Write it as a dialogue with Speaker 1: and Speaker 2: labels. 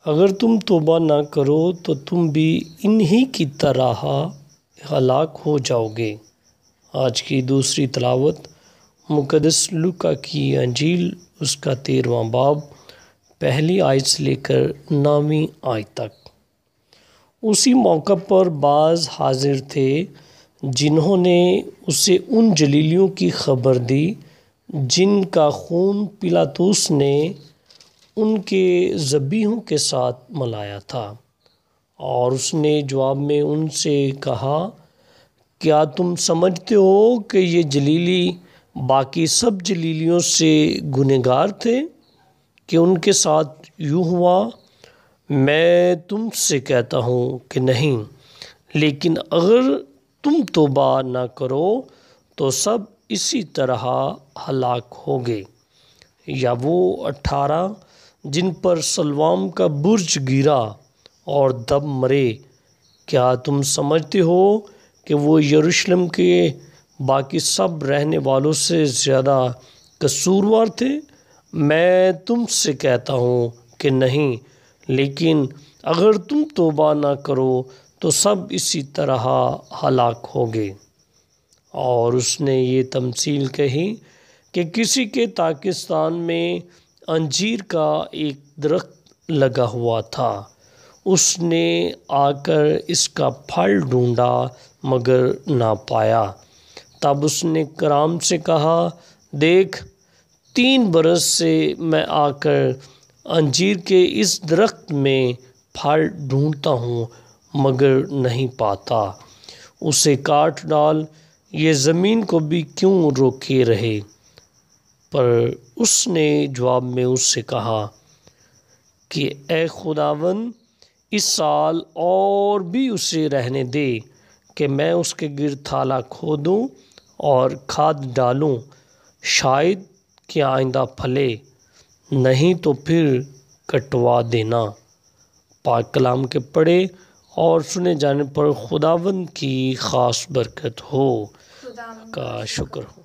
Speaker 1: اگر تم توبہ نہ کرو تو تم بھی انہی کی طرح ہلاک ہو جاؤ گے۔ آج کی دوسری تلاوت مقدس لوکا کی انجیل اس کا 13واں باب پہلی آیت سے لے کر 9ویں آیت تک۔ اسی موقع پر بعض حاضر تھے جنہوں نے اسے ان جلیلیوں کی خبر دی جن کا خون پیلاطس نے ان کے ذبیحوں کے ساتھ ملایا تھا، اور اس نے جواب میں ان سے کہا، کیا تم سمجھتے ہو کہ یہ جلیلی باقی سب جلیلیوں سے گنہگار تھے کہ ان کے ساتھ یوں ہوا؟ میں تم سے کہتا ہوں کہ نہیں، لیکن اگر تم توبہ نہ کرو تو سب اسی طرح ہلاک ہوگے۔ یا وہ 18 جن پر سلوام کا برج گرا اور دب مرے، کیا تم سمجھتے ہو کہ وہ یروشلم کے باقی سب رہنے والوں سے زیادہ قصوروار تھے؟ میں تم سے کہتا ہوں کہ نہیں، لیکن اگر تم توبہ نہ کرو تو سب اسی طرح ہلاک ہوگے۔ اور اس نے یہ تمثیل کہی کہ کسی کے تاکستان میں انجیر کا ایک درخت لگا ہوا تھا۔ اس نے آ کر اس کا پھل ڈھونڈا مگر نہ پایا۔ تب اس نے کرام سے کہا، دیکھ، 3 برس سے میں آ کر انجیر کے اس درخت میں پھل ڈھونڈتا ہوں مگر نہیں پاتا، اسے کاٹ ڈال، یہ زمین کو بھی کیوں روکے رہے؟ پر اس نے جواب میں اس سے کہا کہ اے خداوند، اس سال اور بھی اسے رہنے دے کہ میں اس کے گرد تھالہ کھودوں اور کھاد ڈالوں، شاید کہ آئندہ پھلے، نہیں تو پھر کٹوا دینا۔ پاک کلام کے پڑھے اور سنے جانے پر خداوند کی خاص برکت ہو۔ کا شکر ہو۔